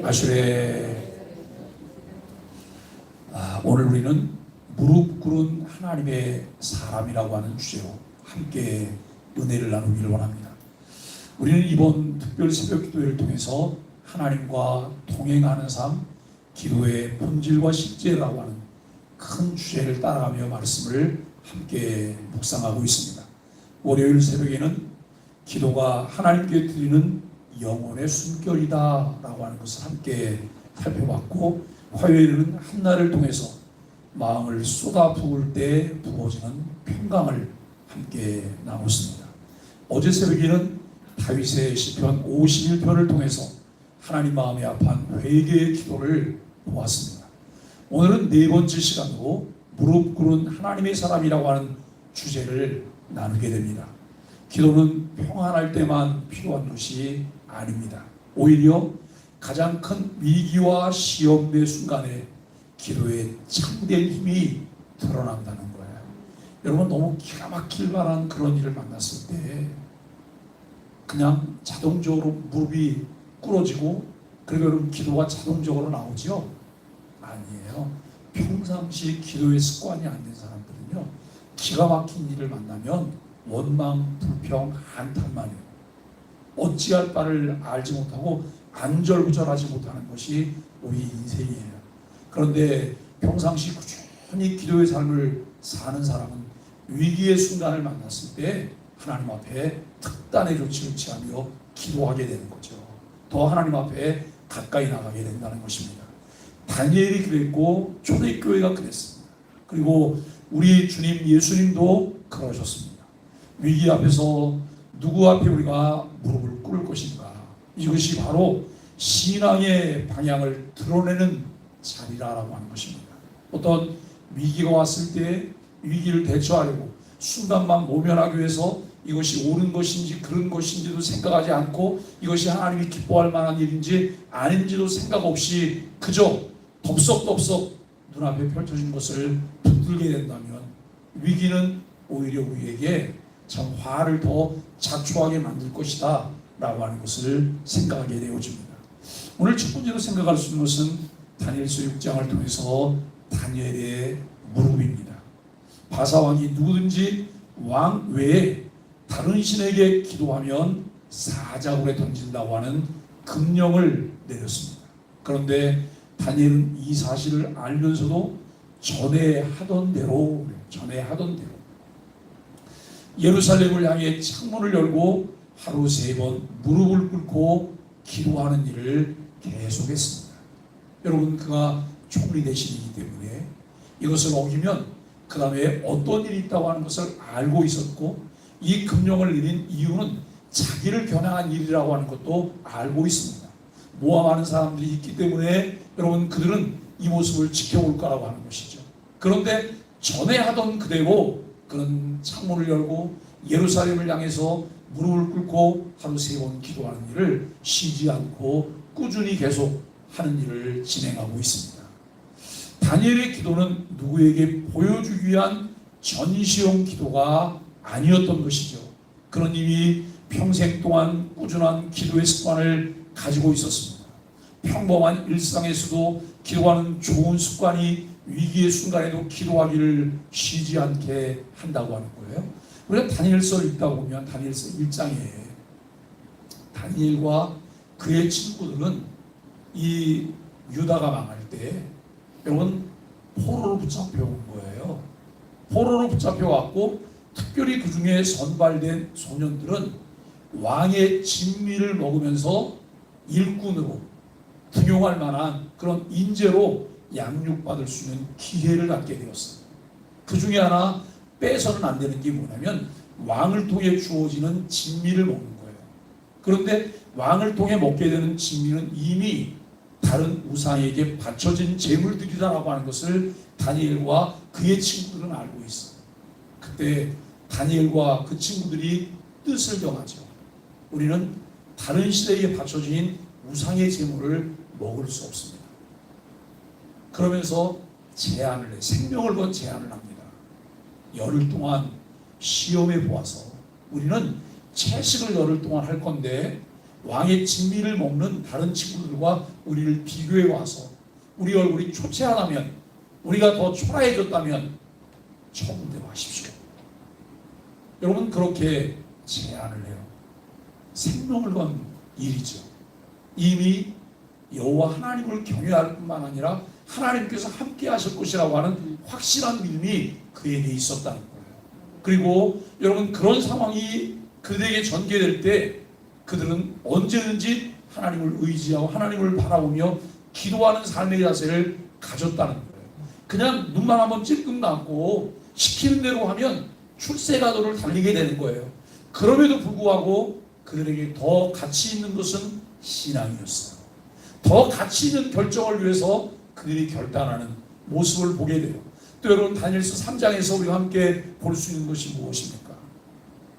아슈레. 오늘 우리는 무릎 꿇은 하나님의 사람이라고 하는 주제로 함께 은혜를 나누기를 원합니다. 우리는 이번 특별 새벽 기도회를 통해서 하나님과 동행하는 삶, 기도의 본질과 실제라고 하는 큰 주제를 따라가며 말씀을 함께 묵상하고 있습니다. 월요일 새벽에는 기도가 하나님께 드리는 영혼의 숨결이다 라고 하는 것을 함께 살펴봤고, 화요일은 한날을 통해서 마음을 쏟아 부을 때 부어지는 평강을 함께 나눴습니다. 어제 새벽에는 다윗의 시편 51편을 통해서 하나님 마음에 합한 회개의 기도를 보았습니다. 오늘은 네 번째 시간으로 무릎 꿇은 하나님의 사람이라고 하는 주제를 나누게 됩니다. 기도는 평안할 때만 필요한 것이 아닙니다. 오히려 가장 큰 위기와 시험의 순간에 기도의 참된 힘이 드러난다는 거예요. 여러분, 너무 기가 막힐 만한 그런 일을 만났을 때 그냥 자동적으로 무릎이 꿇어지고 그리고 여러분 기도가 자동적으로 나오죠? 아니에요. 평상시 기도의 습관이 안 된 사람들은요, 기가 막힌 일을 만나면 원망, 불평, 한탄만 해요. 어찌할 바를 알지 못하고 안절부절하지 못하는 것이 우리 인생이에요. 그런데 평상시 꾸준히 기도의 삶을 사는 사람은 위기의 순간을 만났을 때 하나님 앞에 특단의 조치를 취하며 기도하게 되는 거죠. 더 하나님 앞에 가까이 나가게 된다는 것입니다. 다니엘이 그랬고 초대교회가 그랬습니다. 그리고 우리 주님 예수님도 그러셨습니다. 위기 앞에서 누구 앞에 우리가 무릎을 꿇을 것인가? 이것이 바로 신앙의 방향을 드러내는 자리라고 하는 것입니다. 어떤 위기가 왔을 때 위기를 대처하려고 순간만 모면하기 위해서 이것이 옳은 것인지 그런 것인지도 생각하지 않고 이것이 하나님이 기뻐할 만한 일인지 아닌지도 생각 없이 그저 덥석덥석 눈앞에 펼쳐진 것을 붙들게 된다면 위기는 오히려 우리에게 참 화를 더 자초하게 만들 것이다 라고 하는 것을 생각하게 되어집니다. 오늘 첫 번째로 생각할 수 있는 것은 다니엘서 6장을 통해서 다니엘의 무릎입니다. 바사왕이 누구든지 왕 외에 다른 신에게 기도하면 사자굴에 던진다고 하는 금령을 내렸습니다. 그런데 다니엘은 이 사실을 알면서도 전에 하던 대로 예루살렘을 향해 창문을 열고 하루 3번 무릎을 꿇고 기도하는 일을 계속했습니다. 여러분, 그가 총리 대신이기 때문에 이것을 어기면 그 다음에 어떤 일이 있다고 하는 것을 알고 있었고, 이 금령을 내린 이유는 자기를 겨냥한 일이라고 하는 것도 알고 있습니다. 모함하는 사람들이 있기 때문에 여러분, 그들은 이 모습을 지켜볼 거라고 하는 것이죠. 그런데 전에 하던 그대로 그는 창문을 열고 예루살렘을 향해서 무릎을 꿇고 하루 3번 기도하는 일을 쉬지 않고 꾸준히 계속 하는 일을 진행하고 있습니다. 다니엘의 기도는 누구에게 보여주기 위한 전시용 기도가 아니었던 것이죠. 그는 이미 평생 동안 꾸준한 기도의 습관을 가지고 있었습니다. 평범한 일상에서도 기도하는 좋은 습관이 위기의 순간에도 기도하기를 쉬지 않게 한다고 하는 거예요. 우리가 다니엘서를 읽다 보면 다니엘서 1장에 다니엘과 그의 친구들은 이 유다가 망할 때 여러분 포로로 붙잡혀온 거예요. 포로로 붙잡혀왔고 특별히 그 중에 선발된 소년들은 왕의 진미를 먹으면서 일꾼으로 등용할 만한 그런 인재로 양육받을 수 있는 기회를 갖게 되었어요. 그 중에 하나 빼서는 안 되는 게 뭐냐면 왕을 통해 주어지는 진미를 먹는 거예요. 그런데 왕을 통해 먹게 되는 진미는 이미 다른 우상에게 바쳐진 제물들이라고 하는 것을 다니엘과 그의 친구들은 알고 있어요. 그때 다니엘과 그 친구들이 뜻을 정하죠. 우리는 다른 시대에 바쳐진 우상의 제물을 먹을 수 없습니다. 그러면서 제안을 해, 생명을 건 제안을 합니다. 열흘 동안 시험해 보아서 우리는 채식을 열흘 동안 할 건데 왕의 진미를 먹는 다른 친구들과 우리를 비교해 와서 우리 얼굴이 초췌하다면, 우리가 더 초라해졌다면 처분되어 하십시오. 여러분, 그렇게 제안을 해요. 생명을 건 일이죠. 이미 여호와 하나님을 경외할 뿐만 아니라 하나님께서 함께 하실 것이라고 하는 확실한 믿음이 그에게 있었다는 거예요. 그리고 여러분, 그런 상황이 그들에게 전개될 때 그들은 언제든지 하나님을 의지하고 하나님을 바라보며 기도하는 삶의 자세를 가졌다는 거예요. 그냥 눈만 한번 찔끔 감고 시키는 대로 하면 출세가도를 달리게 되는 거예요. 그럼에도 불구하고 그들에게 더 가치 있는 것은 신앙이었어요. 더 가치 있는 결정을 위해서 그들이 결단하는 모습을 보게 돼요. 또 여러분, 다니엘서 3장에서 우리가 함께 볼 수 있는 것이 무엇입니까?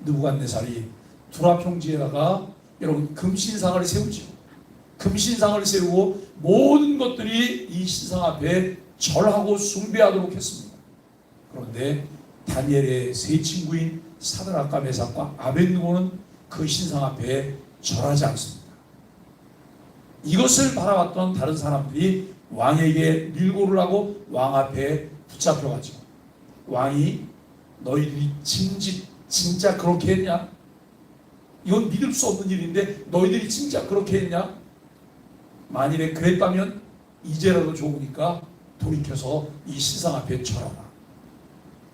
느부갓네살이 두랍 형제에다가 여러분 금신상을 세우죠. 금신상을 세우고 모든 것들이 이 신상 앞에 절하고 숭배하도록 했습니다. 그런데 다니엘의 세 친구인 사드락과 메삭과 아벳느고는 그 신상 앞에 절하지 않습니다. 이것을 바라봤던 다른 사람들이 왕에게 밀고를 하고 왕 앞에 붙잡혀가죠. 왕이 너희들이 진짜 그렇게 했냐? 이건 믿을 수 없는 일인데 너희들이 진짜 그렇게 했냐? 만일에 그랬다면 이제라도 좋으니까 돌이켜서 이 신상 앞에 절하라.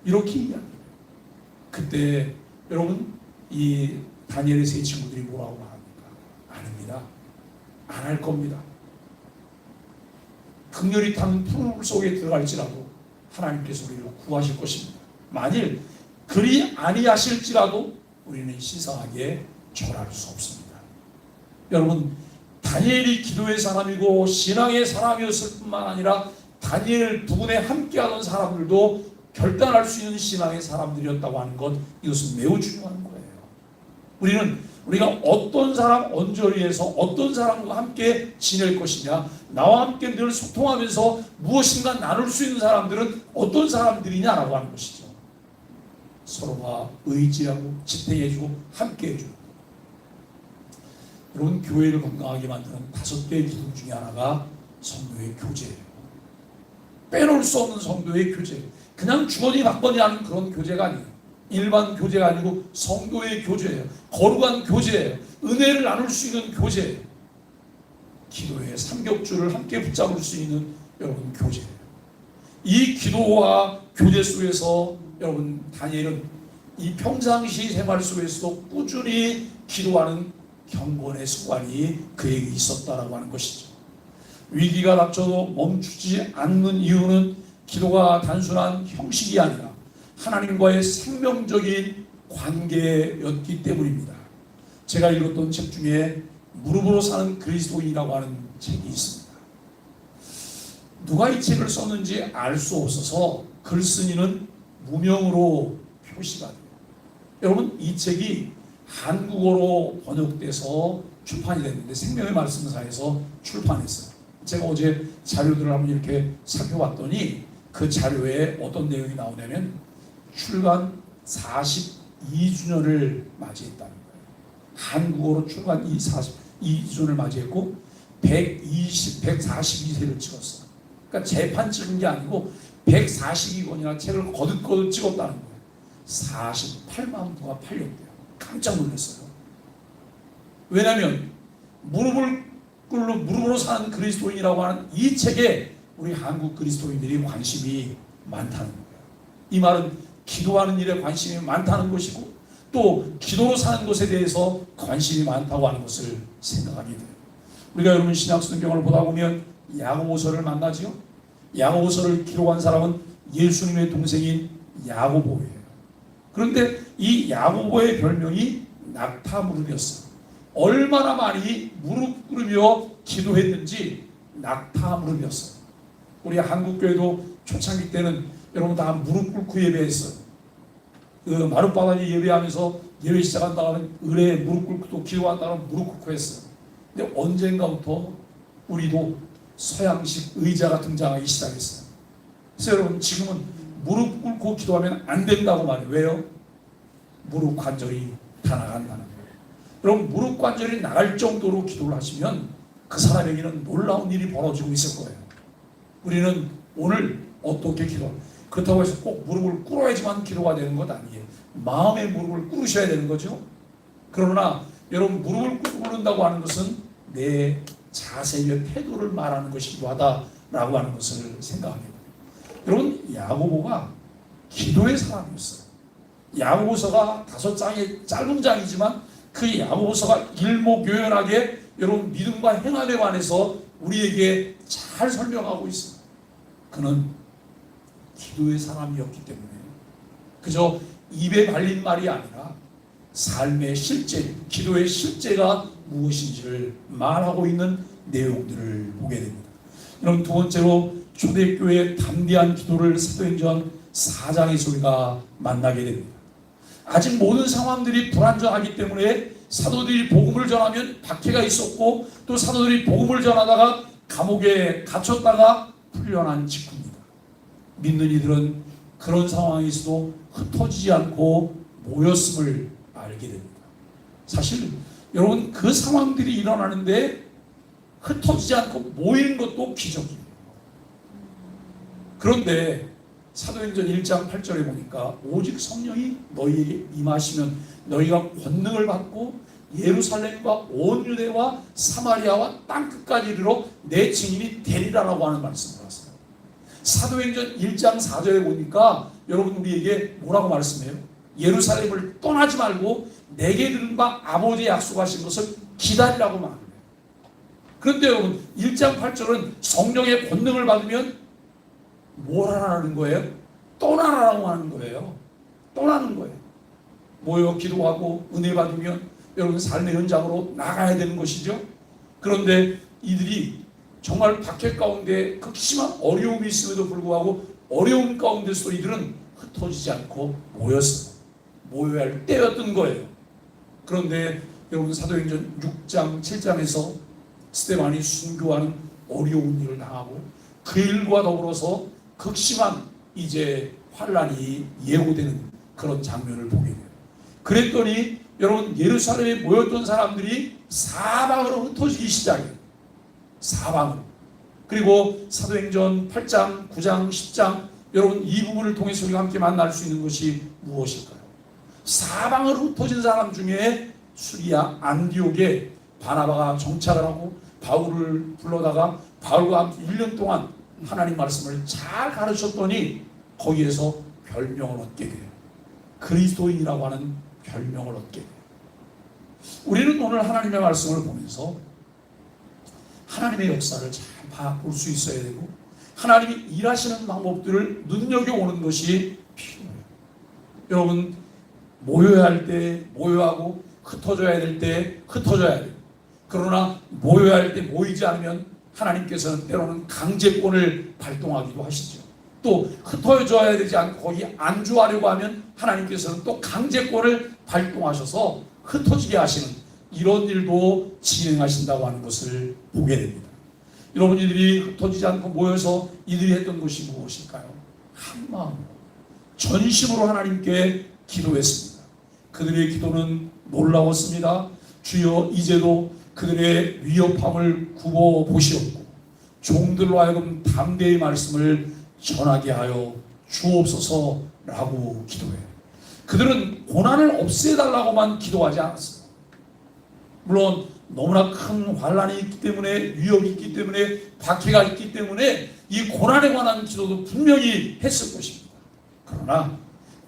이렇게 이야기해요. 그때 여러분, 이 다니엘의 세 친구들이 뭐라고 합니까? 아닙니다. 안 할 겁니다. 극렬히 타는 푸른 속에 들어갈지라도 하나님께서 우리를 구하실 것입니다. 만일 그리 아니하실지라도 우리는 신성하게 절할 수 없습니다. 여러분, 다니엘이 기도의 사람이고 신앙의 사람이었을 뿐만 아니라 다니엘 두 분에 함께하던 사람들도 결단할 수 있는 신앙의 사람들이었다고 하는 것, 이것은 매우 중요한 거예요. 우리가 어떤 사람 언저리에서 어떤 사람과 함께 지낼 것이냐, 나와 함께 늘 소통하면서 무엇인가 나눌 수 있는 사람들은 어떤 사람들이냐라고 하는 것이죠. 서로가 의지하고 지탱해주고 함께해주고. 여러분, 교회를 건강하게 만드는 5개의 기둥 중에 하나가 성도의 교제예요. 빼놓을 수 없는 성도의 교제. 그냥 주거니 받거니 하는 그런 교제가 아니에요. 일반 교제가 아니고 성도의 교제예요. 거룩한 교제예요. 은혜를 나눌 수 있는 교제예요. 기도의 삼겹줄을 함께 붙잡을 수 있는 여러분 교제예요. 이 기도와 교제 속에서 여러분 다니엘은 이 평상시 생활 속에서도 꾸준히 기도하는 경건의 습관이 그에게 있었다라고 하는 것이죠. 위기가 닥쳐도 멈추지 않는 이유는 기도가 단순한 형식이 아니라 하나님과의 생명적인 관계였기 때문입니다. 제가 읽었던 책 중에 무릎으로 사는 그리스도인이라고 하는 책이 있습니다. 누가 이 책을 썼는지 알 수 없어서 글쓴이는 무명으로 표시가 돼요. 여러분, 이 책이 한국어로 번역돼서 출판이 됐는데 생명의 말씀사에서 출판했어요. 제가 어제 자료들을 한번 이렇게 살펴봤더니 그 자료에 어떤 내용이 나오냐면 출간 42주년을 맞이했다는 거예요. 한국어로 출간 42주년을 맞이했고 142세를 찍었어요. 그러니까 재판 찍은 게 아니고 142권이나 책을 거듭거듭 찍었다는 거예요. 48만 부가 팔렸대요. 깜짝 놀랐어요. 왜냐하면 무릎으로 사는 그리스도인이라고 하는 이 책에 우리 한국 그리스도인들이 관심이 많다는 거예요. 이 말은 기도하는 일에 관심이 많다는 것이고 또 기도로 사는 것에 대해서 관심이 많다고 하는 것을 생각하게 돼요. 우리가 여러분 신약성경을 보다 보면 야고보서를 만나지요. 야고보서를 기록한 사람은 예수님의 동생인 야고보예요. 그런데 이 야고보의 별명이 낙타무릎이었어요. 얼마나 많이 무릎 꿇으며 기도했는지 낙타무릎이었어요. 우리 한국교회도 초창기 때는 여러분 다 무릎 꿇고 예배했어요. 그 마룻바닥에 예배하면서 예배 시작한다면 의뢰에 무릎 꿇고 또 기도한다면 무릎 꿇고 했어요. 근데 언젠가부터 우리도 서양식 의자가 등장하기 시작했어요. 그래서 여러분 지금은 무릎 꿇고 기도하면 안 된다고 말해요. 왜요? 무릎 관절이 다 나간다는 거예요. 여러분 무릎 관절이 나갈 정도로 기도를 하시면 그 사람에게는 놀라운 일이 벌어지고 있을 거예요. 우리는 오늘 어떻게 그렇다고 해서 꼭 무릎을 꿇어야지만 기도가 되는 것 아니에요. 마음의 무릎을 꿇으셔야 되는 거죠. 그러나 여러분 무릎을 꿇는다고 하는 것은 내 자세의 태도를 말하는 것이기도 하다라고 하는 것을 생각합니다. 여러분 야고보가 기도의 사람이었어요. 야고보서가 5장의 짧은 장이지만 그 야고보서가 일목요연하게 여러분 믿음과 행함에 관해서 우리에게 잘 설명하고 있습니다. 그는 기도의 사람이었기 때문에 그저 입에 발린 말이 아니라 삶의 실제, 기도의 실제가 무엇인지를 말하고 있는 내용들을 보게 됩니다. 여러분 두 번째로 초대교회의 담대한 기도를 사도행전 4장에서 우리가 만나게 됩니다. 아직 모든 상황들이 불안정하기 때문에 사도들이 복음을 전하면 박해가 있었고 또 사도들이 복음을 전하다가 감옥에 갇혔다가 풀려난 직후입니다. 믿는 이들은 그런 상황에서도 흩어지지 않고 모였음을 알게 됩니다. 사실 여러분 그 상황들이 일어나는데 흩어지지 않고 모이는 것도 기적이에요. 그런데 사도행전 1장 8절에 보니까 오직 성령이 너희에게 임하시면 너희가 권능을 받고 예루살렘과 온 유대와 사마리아와 땅끝까지 이르러 내 증인이 되리라라고 하는 말씀을 하세요. 사도행전 1장 4절에 보니까 여러분 우리에게 뭐라고 말씀해요? 예루살렘을 떠나지 말고 내게 들은 바 아버지의 약속하신 것을 기다리라고 말합니다. 그런데 여러분 1장 8절은 성령의 권능을 받으면 뭘 하라는 거예요? 떠나라고 하는 거예요. 떠나는 거예요. 모여 기도하고 은혜 받으면 여러분 삶의 현장으로 나가야 되는 것이죠. 그런데 이들이 정말 박해 가운데 극심한 어려움이 있음에도 불구하고 어려움 가운데서 이들은 흩어지지 않고 모였어요. 모여야 할 때였던 거예요. 그런데 여러분 사도행전 6장 7장에서 스데반이 순교하는 어려운 일을 당하고 그 일과 더불어서 극심한 이제 환란이 예고되는 그런 장면을 보게 돼요. 그랬더니 여러분 예루살렘에 모였던 사람들이 사방으로 흩어지기 시작해요. 사방으로. 그리고 사도행전 8장, 9장, 10장 여러분 이 부분을 통해서 우리가 함께 만날 수 있는 것이 무엇일까요? 사방으로 흩어진 사람 중에 수리아 안디옥에 바나바가 정착을 하고 바울을 불러다가 바울과 함께 1년 동안 하나님 말씀을 잘 가르쳤더니 거기에서 별명을 얻게 돼요. 그리스도인이라고 하는 별명을 얻게 돼요. 우리는 오늘 하나님의 말씀을 보면서 하나님의 역사를 잘 볼 수 있어야 되고 하나님이 일하시는 방법들을 눈여겨보는 것이 필요해요. 여러분 모여야 할 때 모여하고 흩어져야 될 때 흩어져야 돼요. 그러나 모여야 할 때 모이지 않으면 하나님께서는 때로는 강제권을 발동하기도 하시죠. 또 흩어져야 되지 않고 거기 안주하려고 하면 하나님께서는 또 강제권을 발동하셔서 흩어지게 하시는 이런 일도 진행하신다고 하는 것을 보게 됩니다. 여러분 이들이 흩어지지 않고 모여서 이들이 했던 것이 무엇일까요? 한마음으로 전심으로 하나님께 기도했습니다. 그들의 기도는 놀라웠습니다. 주여 이제도 그들의 위협함을 굽어 보시옵고 종들로 하여금 담대히 말씀을 전하게 하여 주옵소서라고 기도해요. 그들은 고난을 없애달라고만 기도하지 않았어요. 물론 너무나 큰 환란이 있기 때문에 위협이 있기 때문에 박해가 있기 때문에 이 고난에 관한 기도도 분명히 했을 것입니다. 그러나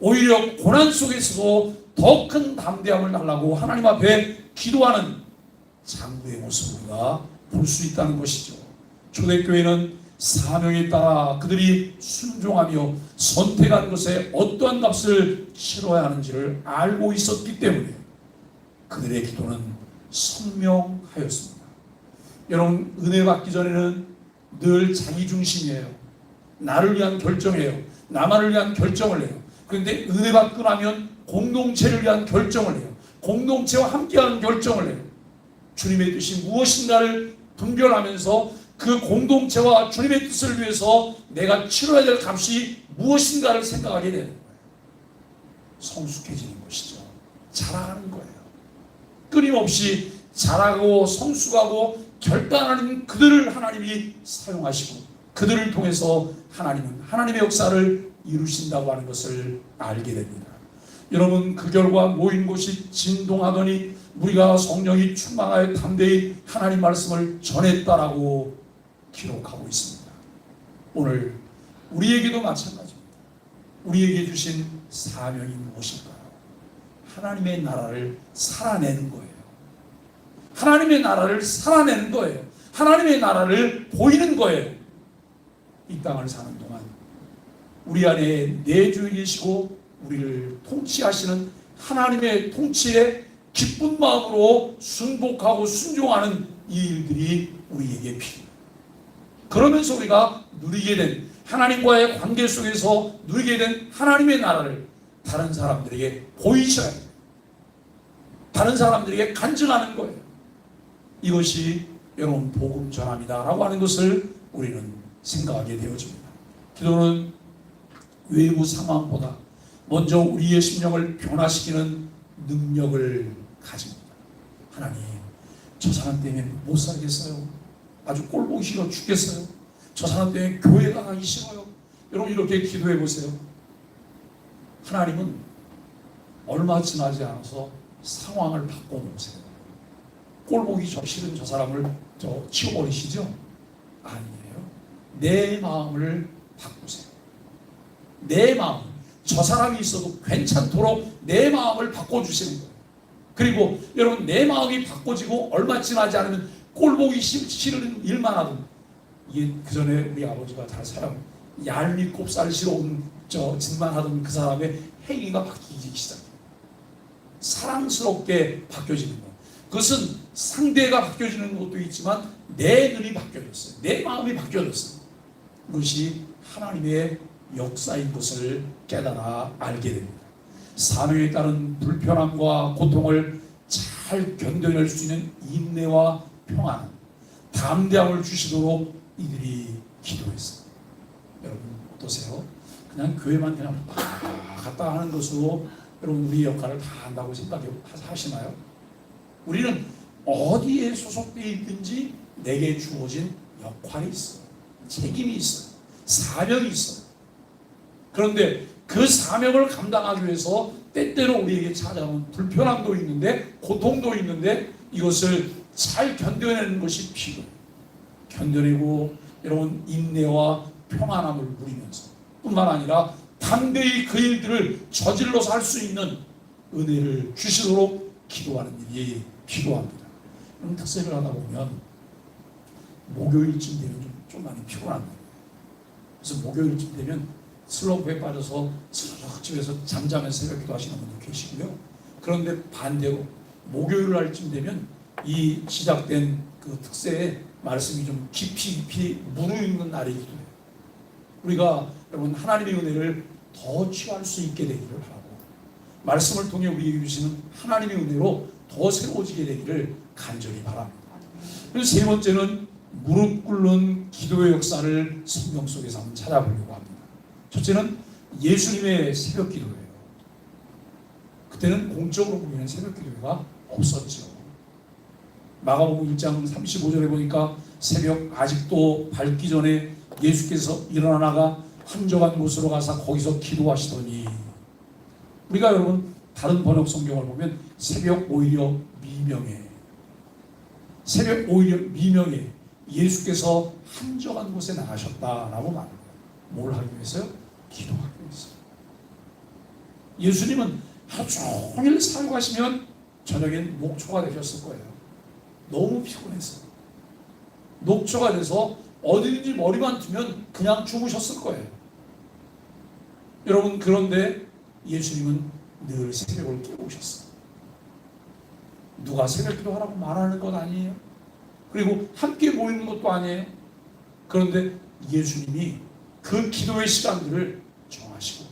오히려 고난 속에서도 더 큰 담대함을 달라고 하나님 앞에 기도하는 장구의 모습을 우리가 볼 수 있다는 것이죠. 초대교회는 사명에 따라 그들이 순종하며 선택한 것에 어떠한 값을 치러야 하는지를 알고 있었기 때문에 그들의 기도는 선명하였습니다. 여러분 은혜 받기 전에는 늘 자기 중심이에요. 나를 위한 결정이에요. 나만을 위한 결정을 해요. 그런데 은혜 받고 나면 공동체를 위한 결정을 해요. 공동체와 함께하는 결정을 해요. 주님의 뜻이 무엇인가를 분별하면서 그 공동체와 주님의 뜻을 위해서 내가 치러야 될 값이 무엇인가를 생각하게 되는 거예요. 성숙해지는 것이죠. 자라가는 거예요. 끊임없이 자라고 성숙하고 결단하는 그들을 하나님이 사용하시고 그들을 통해서 하나님은 하나님의 역사를 이루신다고 하는 것을 알게 됩니다. 여러분, 그 결과 모인 곳이 진동하더니 우리가 성령이 충만하여 담대히 하나님 말씀을 전했다라고 기록하고 있습니다. 오늘 우리에게도 마찬가지입니다. 우리에게 주신 사명이 무엇일까요? 하나님의 나라를 살아내는 거예요. 하나님의 나라를 살아내는 거예요. 하나님의 나라를 보이는 거예요. 이 땅을 사는 동안 우리 안에 내주 계시고 우리를 통치하시는 하나님의 통치에 기쁜 마음으로 순복하고 순종하는 이 일들이 우리에게 필요해요. 그러면서 우리가 누리게 된 하나님과의 관계 속에서 누리게 된 하나님의 나라를 다른 사람들에게 보이셔야 돼요. 다른 사람들에게 간증하는 거예요. 이것이 여러분 복음 전함이다라고 하는 것을 우리는 생각하게 되어집니다. 기도는 외부 상황보다 먼저 우리의 심령을 변화시키는 능력을 가집니다. 하나님, 저 사람 때문에 못 살겠어요. 아주 꼴보기 싫어 죽겠어요. 저 사람 때문에 교회 가기 싫어요. 여러분 이렇게 기도해 보세요. 하나님은 얼마 지나지 않아서 상황을 바꿔놓으세요. 꼴보기 싫은 저 사람을 치워버리시죠? 아니에요. 내 마음을 바꾸세요. 내 마음, 저 사람이 있어도 괜찮도록 내 마음을 바꿔주시는 거예요. 그리고 여러분 내 마음이 바꿔지고 얼마 지나지 않으면 꼴보기 싫은 일만 하든 이게 그 전에 우리 아버지가 다 사람 얄밉 곱살스러운 짓만 하던 그 사람의 행위가 바뀌기 시작해요. 사랑스럽게 바뀌어지는 거. 그것은 상대가 바뀌어지는 것도 있지만 내 눈이 바뀌어졌어요. 내 마음이 바뀌어졌어요. 그것이 하나님의 역사인 것을 깨달아 알게 됩니다. 사명에 따른 불편함과 고통을 잘 견뎌낼 수 있는 인내와 평안, 담대함을 주시도록 이들이 기도했어요. 여러분 어떠세요? 그냥 교회만 그냥 갔다 하는 것으로 여러분 우리 역할을 다 한다고 생각하시나요? 우리는 어디에 소속되어 있든지 내게 주어진 역할이 있어요. 책임이 있어요. 사명이 있어요. 그런데 그 사명을 감당하기 위해서 때때로 우리에게 찾아오는 불편함도 있는데 고통도 있는데 이것을 잘 견뎌내는 것이 필요해요. 견뎌내고 여러분 인내와 평안함을 누리면서 뿐만 아니라 담대히 그 일들을 저질러서 할 수 있는 은혜를 주시도록 기도하는 일이 필요합니다. 그럼 특세를 하다 보면 목요일쯤 되면 좀 많이 피곤합니다. 그래서 목요일쯤 되면 슬럼프에 빠져서 집에서 잠자면서 새벽기도 하시는 분도 계시고요. 그런데 반대로 목요일 날쯤 되면 이 시작된 그 특세의 말씀이 좀 깊이 무르익는 날이기도 해요. 우리가 여러분 하나님의 은혜를 더 취할 수 있게 되기를 바라고 말씀을 통해 우리에게 주시는 하나님의 은혜로 더 새로워지게 되기를 간절히 바랍니다. 그리고 세 번째는 무릎 꿇는 기도의 역사를 성경 속에서 한번 찾아보려고 합니다. 첫째는 예수님의 새벽 기도예요. 그때는 공적으로 보이는 새벽 기도가 없었죠. 마가복음 1장 35절에 보니까 새벽 아직도 밝기 전에 예수께서 일어나가 한적한 곳으로 가서 거기서 기도하시더니 우리가 여러분 다른 번역 성경을 보면 새벽 오히려 미명에 예수께서 한적한 곳에 나가셨다라고 말합니다. 뭘 하기 위해서요? 기도하기 위해서. 예수님은 하루 종일 사역하시면 저녁엔 녹초가 되셨을 거예요. 너무 피곤했어요. 녹초가 돼서 어디든지 머리만 두면 그냥 주무셨을 거예요. 여러분 그런데 예수님은 늘 새벽을 깨우셨어요. 누가 새벽 기도하라고 말하는 건 아니에요. 그리고 함께 모이는 것도 아니에요. 그런데 예수님이 그 기도의 시간들을 정하시고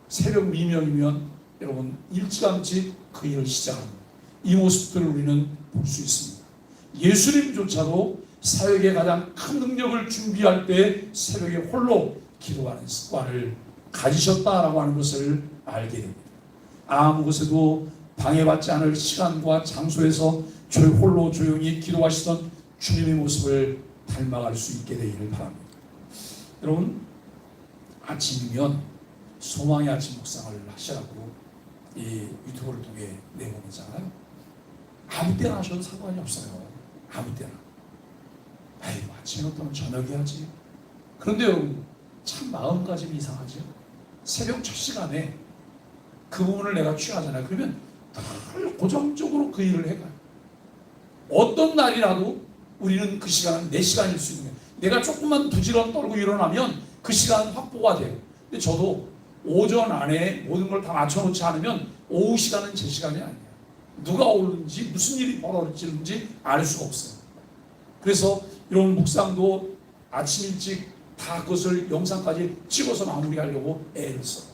새벽 미명이면 여러분 일찌감치 그 일을 시작합니다. 이 모습들을 우리는 볼 수 있습니다. 예수님조차도 사역의 가장 큰 능력을 준비할 때 새벽에 홀로 기도하는 습관을 가지셨다라고 하는 것을 알게 됩니다. 아무 곳에도 방해받지 않을 시간과 장소에서 홀로 조용히 기도하시던 주님의 모습을 닮아갈 수 있게 되기를 바랍니다. 여러분, 아침이면 소망의 아침 묵상을 하시라고 이 유튜브를 통해 내보내잖아요. 아무 때나 하셔도 상관이 없어요. 아무 때나. 아이고, 아침에 어떠면 저녁에 하지. 그런데 여러분, 참 마음가짐이 이상하죠. 새벽 첫 시간에 그 부분을 내가 취하잖아요. 그러면 늘 고정적으로 그 일을 해가요. 어떤 날이라도 우리는 그 시간은 내 시간일 수 있는 거예요. 내가 조금만 부지런 떨고 일어나면 그 시간은 확보가 돼요. 근데 저도 오전 안에 모든 걸 다 맞춰놓지 않으면 오후 시간은 제 시간이 아니에요. 누가 오는지 무슨 일이 벌어질지 알 수가 없어요. 그래서 이런 묵상도 아침 일찍 다 그것을 영상까지 찍어서 마무리하려고 애를 써요.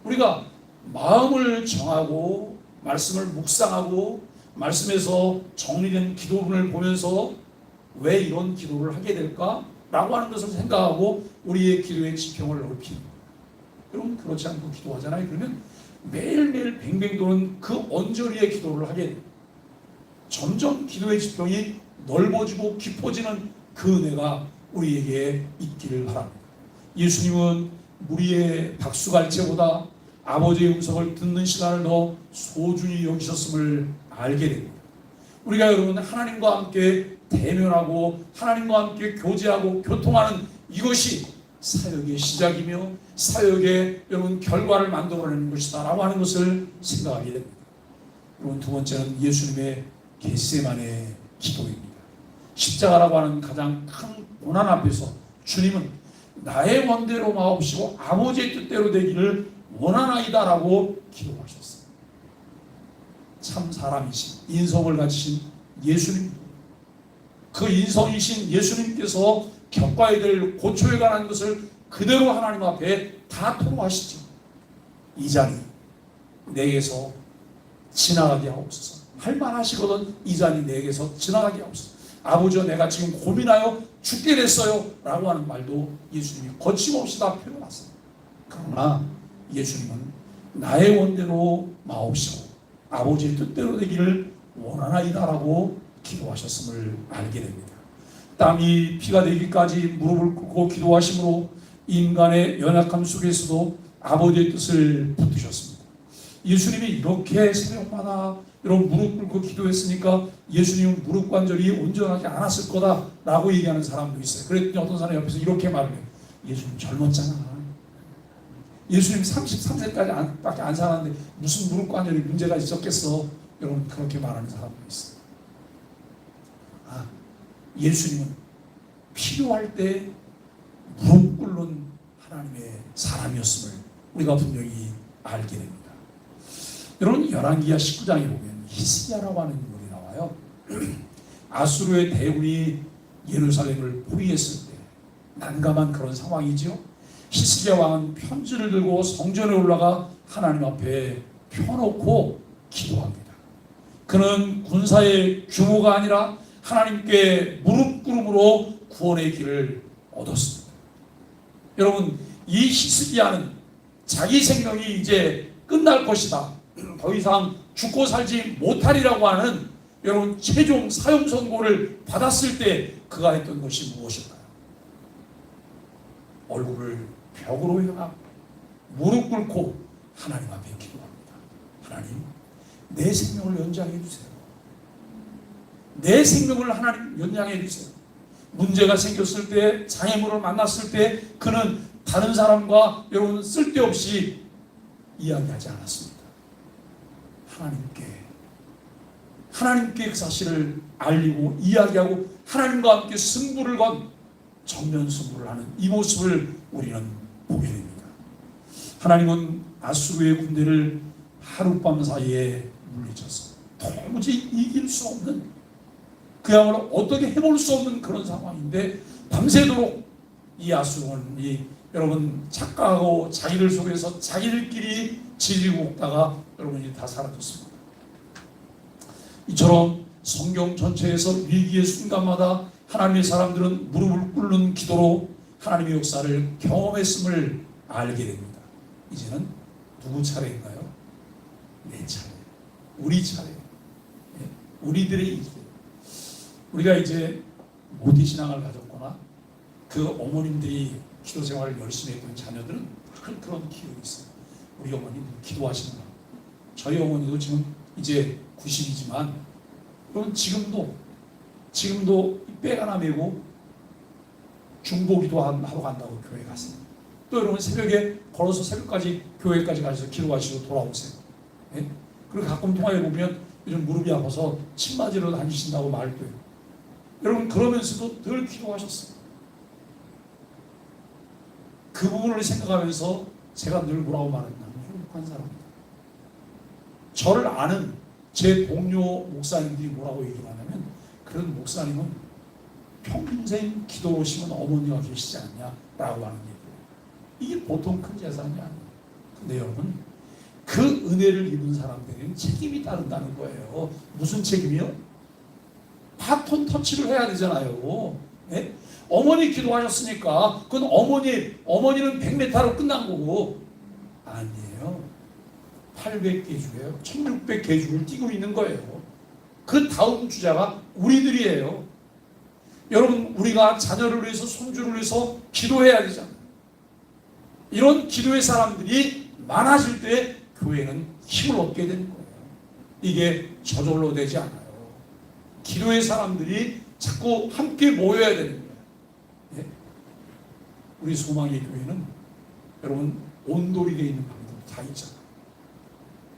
우리가 마음을 정하고 말씀을 묵상하고 말씀에서 정리된 기도문을 보면서 왜 이런 기도를 하게 될까라고 하는 것을 생각하고 우리의 기도의 지평을 넓히는 거예요. 여러분, 그렇지 않고 기도하잖아요. 그러면 매일매일 뱅뱅 도는 그 언저리의 기도를 하게 돼요. 점점 기도의 지평이 넓어지고 깊어지는 그 은혜가 우리에게 있기를 바랍니다. 예수님은 무리의 박수갈채보다 아버지의 음성을 듣는 시간을 더 소중히 여기셨음을 알게 됩니다. 우리가 여러분 하나님과 함께 대면하고 하나님과 함께 교제하고 교통하는 이것이 사역의 시작이며 사역의 여러분 결과를 만들어내는 것이다 라고 하는 것을 생각하게 됩니다. 여러분, 두 번째는 예수님의 겟세마네 기도입니다. 십자가라고 하는 가장 큰 고난 앞에서 주님은 나의 원대로 마옵시고 아버지의 뜻대로 되기를 원하나이다 라고 기도하셨어요. 참 사람이신 인성을 가지신 예수님, 그 인성이신 예수님께서 겪어야 될 고초에 관한 것을 그대로 하나님 앞에 다 토로하시죠. 이 자리 내게서 지나가게 하옵소서. 할만하시거든 이 자리 내게서 지나가게 하옵소서. 아버지여, 내가 지금 고민하여 죽게 됐어요 라고 하는 말도 예수님이 거침없이 다 표현하세요. 그러나 예수님은 나의 원대로 마옵시고 아버지의 뜻대로 되기를 원하나이다 라고 기도하셨음을 알게 됩니다. 땀이 피가 되기까지 무릎을 꿇고 기도하심으로 인간의 연약함 속에서도 아버지의 뜻을 붙드셨습니다. 예수님이 이렇게 새벽마다 이런 무릎 꿇고 기도했으니까 예수님은 무릎 관절이 온전하지 않았을 거다라고 얘기하는 사람도 있어요. 그랬더니 어떤 사람이 옆에서 이렇게 말을 해요. 예수님 젊었잖아. 예수님 33세까지 밖에 안 살았는데 무슨 무릎 관절이 문제가 있었겠어. 여러분, 그렇게 말하는 사람도 있어요. 예수님은 필요할 때 무릎 꿇는 하나님의 사람이었음을 우리가 분명히 알게 됩니다. 여러분, 열왕기하 19장에 보면 히스기야라고 하는 인물이 나와요. 아수르의 대군이 예루살렘을 포위했을 때 난감한 그런 상황이죠. 히스기야 왕은 편지를 들고 성전에 올라가 하나님 앞에 펴놓고 기도합니다. 그는 군사의 규모가 아니라 하나님께 무릎 꿇음으로 구원의 길을 얻었습니다. 여러분, 이 히스기야는 자기 생명이 이제 끝날 것이다, 더 이상 죽고 살지 못하리라고 하는 여러분 최종 사형 선고를 받았을 때 그가 했던 것이 무엇일까요? 얼굴을 벽으로 향하고 무릎 꿇고 하나님 앞에 기도합니다. 하나님, 내 생명을 연장해 주세요. 내 생명을 하나님 연장해 주세요. 문제가 생겼을 때, 장애물을 만났을 때 그는 다른 사람과 여러분 쓸데없이 이야기하지 않았습니다. 하나님께 그 사실을 알리고 이야기하고 하나님과 함께 승부를 건 정면 승부를 하는 이 모습을 우리는 보게 됩니다. 하나님은 아수르의 군대를 하룻밤 사이에 물리쳐서 도무지 이길 수 없는, 그야말로 어떻게 해볼 수 없는 그런 상황인데 밤새도록 이 아수르군이 여러분 착각하고 자기들 속에서 자기들끼리 지지고 먹다가 여러분이 다 사라졌습니다. 이처럼 성경 전체에서 위기의 순간마다 하나님의 사람들은 무릎을 꿇는 기도로 하나님의 역사를 경험했음을 알게 됩니다. 이제는 누구 차례인가요? 내 차례. 우리 차례, 우리들의 일이에요. 우리가 이제 모태신앙을 가졌거나 그 어머님들이 기도 생활을 열심히 했던 자녀들은 그런 기억이 있어요. 우리 어머님 기도하시는 거. 저희 어머니도 지금 이제 90이지만 그럼 지금도 백 하나 메고 중보기도 하러 간다고 교회 가세요. 또 여러분 새벽에 걸어서 새벽까지 교회까지 가셔서 기도하시고 돌아오세요. 네? 그리고 가끔 통화해 보면 요즘 무릎이 아파서 침 맞으러 다니신다고 말도 해요. 여러분 그러면서도 늘 기도하셨어요. 그 부분을 생각하면서 제가 늘 뭐라고 말했냐면 행복한 사람입니다. 저를 아는 제 동료 목사님들이 뭐라고 얘기를 하냐면 그런 목사님은 평생 기도하시는 어머니가 계시지 않냐라고 하는 얘기예요. 이게 보통 큰 재산이 아니에요. 근데 여러분 그 은혜를 입은 사람들에게는 책임이 따른다는 거예요. 무슨 책임이요? 바톤 터치를 해야 되잖아요. 네? 어머니 기도하셨으니까 그건 어머니는 100m로 끝난 거고 아니에요. 800개주예요. 1600개주를 뛰고 있는 거예요. 그 다음 주자가 우리들이에요. 여러분 우리가 자녀를 위해서 손주를 위해서 기도해야 되잖아요. 이런 기도의 사람들이 많아질 때 교회는 힘을 얻게 되는 거예요. 이게 저절로 되지 않아요. 기도의 사람들이 자꾸 함께 모여야 되는 거예요. 예? 우리 소망의 교회는 여러분 온돌이 되어 있는 방들 다 있잖아요.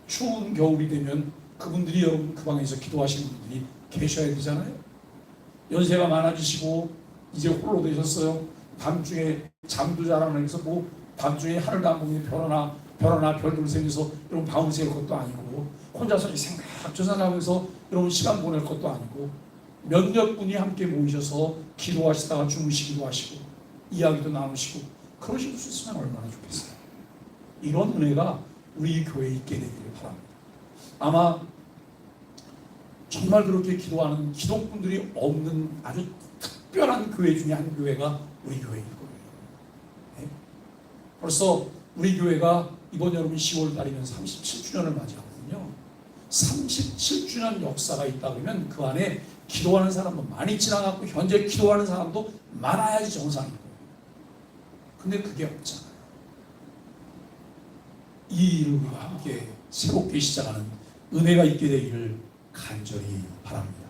추운 겨울이 되면 그분들이 여러분 그 방에서 기도하시는 분들이 계셔야 되잖아요. 연세가 많아지시고 이제 홀로 되셨어요. 밤중에 잠도 잘 안 해서 뭐 밤중에 하늘도 안 보니 별하나 별들 생겨서 여러분 밤을 새울 것도 아니고 혼자서 저 생각하면서 여러분 시간 보낼 것도 아니고 몇몇 분이 함께 모이셔서 기도하시다가 주무시기도 하시고 이야기도 나누시고 그러실 수 있으면 얼마나 좋겠어요. 이런 은혜가 우리 교회에 있게 되기를 바랍니다. 아마 정말 그렇게 기도하는 기독분들이 없는 아주 특별한 교회 중에 한 교회가 우리 교회일 거예요. 네? 벌써 우리 교회가 이번 여러분 10월 달이면 37주년을 맞이하거든요. 37주년 역사가 있다 그러면 그 안에 기도하는 사람도 많이 지나갔고 현재 기도하는 사람도 많아야지 정상인 거예요. 근데 그게 없잖아요. 이 일을 우리가 함께 새롭게 시작하는 은혜가 있게 되기를 간절히 바랍니다.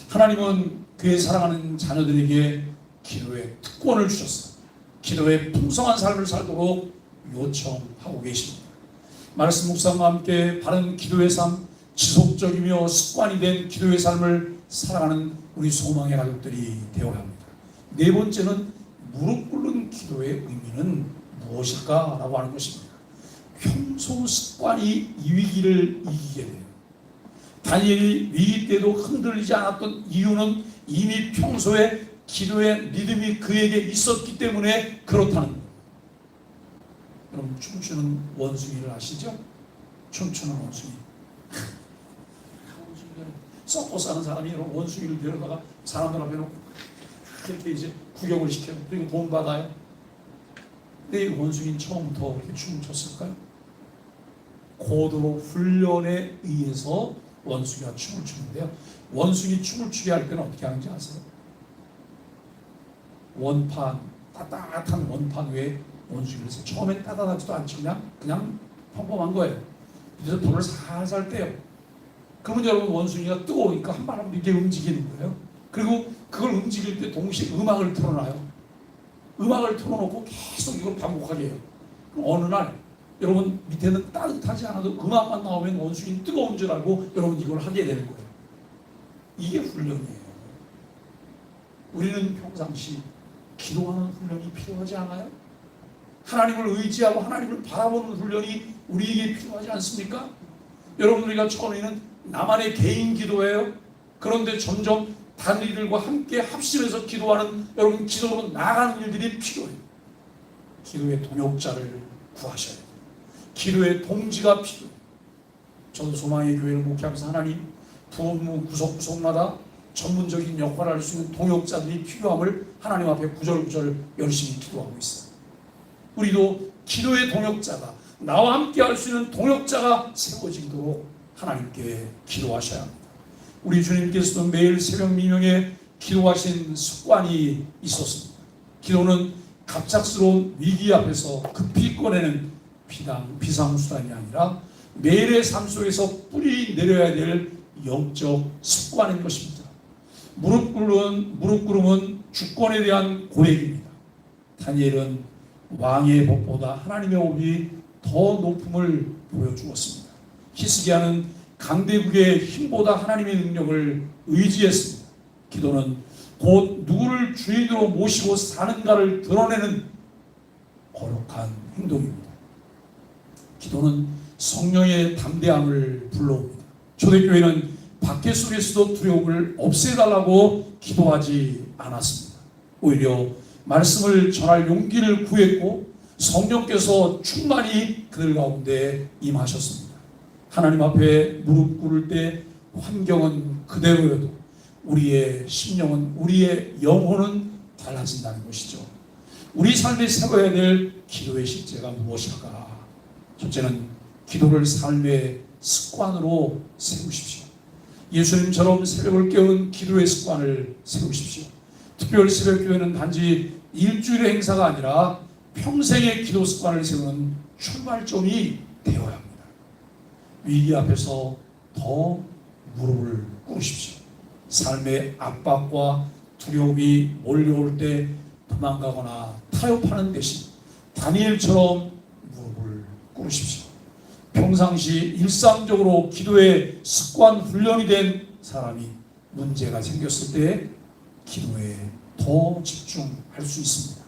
하나님은 그의 사랑하는 자녀들에게 기도의 특권을 주셨어요. 기도의 풍성한 삶을 살도록 요청하고 계십니다. 말씀 묵상과 함께 바른 기도의 삶, 지속적이며 습관이 된 기도의 삶을 살아가는 우리 소망의 가족들이 되어야 합니다. 네 번째는 무릎 꿇는 기도의 의미는 무엇일까라고 하는 것입니다. 평소 습관이 이 위기를 이기게 돼요. 다니엘이 위기 때도 흔들리지 않았던 이유는 이미 평소에 기도의 리듬이 그에게 있었기 때문에 그렇다는 거예요. 여러분 춤추는 원숭이를 아시죠? 춤추는 원숭이. 썩고 사는 사람이 이런 원숭이를 데려다가 사람들 앞에 놓고 이렇게 이제 구경을 시켜요. 그리고 돈 받아요. 근데 이 원숭이는 처음부터 이렇게 춤을 췄을까요? 고도로 훈련에 의해서 원숭이가 춤을 추는데요. 원숭이 춤을 추게 할 때는 어떻게 하는지 아세요? 원판, 따뜻한 원판 위에 원숭이를 해서 처음엔 따뜻하지도 않지 그냥 평범한 거예요. 그래서 돌을 살살 떼요. 그러면 여러분 원숭이가 뜨거우니까 한 발로 이렇게 움직이는 거예요. 그리고 그걸 움직일 때 동시에 음악을 틀어놔요. 음악을 틀어놓고 계속 이걸 반복하게 해요. 그럼 어느 날 여러분 밑에는 따뜻하지 않아도 음악만 나오면 원숭이는 뜨거운 줄 알고 여러분 이걸 하게 되는 거예요. 이게 훈련이에요. 우리는 평상시 기도하는 훈련이 필요하지 않아요? 하나님을 의지하고 하나님을 바라보는 훈련이 우리에게 필요하지 않습니까? 여러분 우리가 처음에는 나만의 개인 기도예요. 그런데 점점 다른 이들과 함께 합심해서 기도하는 여러분 기도로 나아가는 일들이 필요해요. 기도의 동역자를 구하셔야 돼요. 기도의 동지가 필요해요. 저도 소망의 교회를 목회하면서 하나님 부흥무 구석구석마다 전문적인 역할을 할 수 있는 동역자들이 필요함을 하나님 앞에 구절구절 열심히 기도하고 있어요. 우리도 기도의 동역자가 나와 함께 할 수 있는 동역자가 세워지도록 하나님께 기도하셔야 합니다. 우리 주님께서도 매일 새벽 미명에 기도하신 습관이 있었습니다. 기도는 갑작스러운 위기 앞에서 급히 꺼내는 비상수단이 아니라 매일의 삶 속에서 뿌리 내려야 될 영적 습관인 것입니다. 무릎 꿇음은 주권에 대한 고백입니다. 다니엘은 왕의 법보다 하나님의 법이 더 높음을 보여주었습니다. 히스기야는 강대국의 힘보다 하나님의 능력을 의지했습니다. 기도는 곧 누구를 주인으로 모시고 사는가를 드러내는 거룩한 행동입니다. 기도는 성령의 담대함을 불러옵니다. 초대교회는 박해 속에서도 두려움을 없애달라고 기도하지 않았습니다. 오히려 말씀을 전할 용기를 구했고 성령께서 충만히 그들 가운데 임하셨습니다. 하나님 앞에 무릎 꿇을 때 환경은 그대로여도 우리의 심령은, 우리의 영혼은 달라진다는 것이죠. 우리 삶에 세워야 될 기도의 실제가 무엇일까? 첫째는 기도를 삶의 습관으로 세우십시오. 예수님처럼 새벽을 깨운 기도의 습관을 세우십시오. 특별 새벽 기도는 단지 일주일의 행사가 아니라 평생의 기도 습관을 세우는 출발점이 되어야 합니다. 위기 앞에서 더 무릎을 꿇으십시오. 삶의 압박과 두려움이 몰려올 때 도망가거나 타협하는 대신 다니엘처럼 무릎을 꿇으십시오. 평상시 일상적으로 기도의 습관 훈련이 된 사람이 문제가 생겼을 때 기도에 더 집중할 수 있습니다.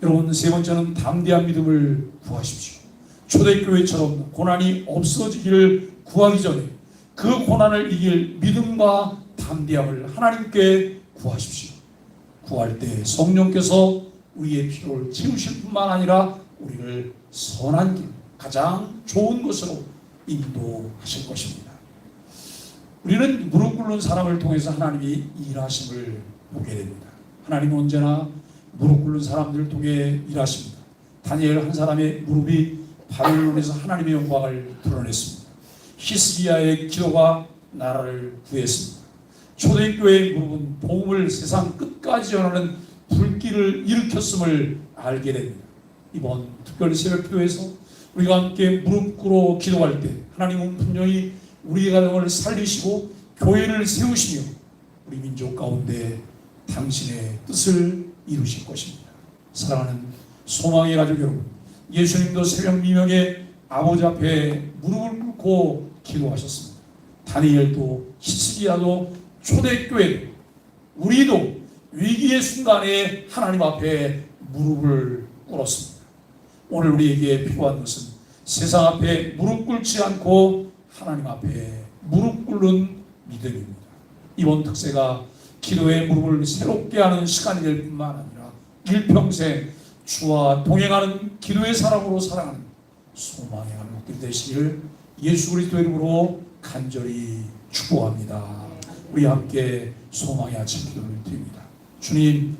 여러분, 세 번째는 담대한 믿음을 구하십시오. 초대교회처럼 고난이 없어지기를 구하기 전에 그 고난을 이길 믿음과 담대함을 하나님께 구하십시오. 구할 때 성령께서 우리의 필요를 채우실 뿐만 아니라 우리를 선한 길, 가장 좋은 것으로 인도하실 것입니다. 우리는 무릎 꿇는 사람을 통해서 하나님이 일하심을 보게 됩니다. 하나님은 언제나 무릎 꿇는 사람들을 통해 일하십니다. 다니엘 한 사람의 무릎이 바벨론에서 하나님의 영광을 드러냈습니다. 히스기야의 기도가 나라를 구했습니다. 초대교회의 무릎은 복음을 세상 끝까지 전하는 불길을 일으켰음을 알게 됩니다. 이번 특별 새벽 기도에서 우리가 함께 무릎 꿇어 기도할 때 하나님은 분명히 우리 가정을 살리시고 교회를 세우시며 우리 민족 가운데 당신의 뜻을 이루실 것입니다. 사랑하는 소망의 가족 여러분, 예수님도 새벽 미명에 아버지 앞에 무릎을 꿇고 기도하셨습니다. 다니엘도 히스기야도 초대교회도 우리도 위기의 순간에 하나님 앞에 무릎을 꿇었습니다. 오늘 우리에게 필요한 것은 세상 앞에 무릎 꿇지 않고 하나님 앞에 무릎 꿇는 믿음입니다. 이번 특세가 기도의 무릎을 새롭게 하는 시간이 될 뿐만 아니라 일평생 주와 동행하는 기도의 사람으로 살아가는 소망의 한목들이 되시기를 예수 그리스도 이름으로 간절히 축복합니다. 우리 함께 소망의 아침 기도를 드립니다. 주님,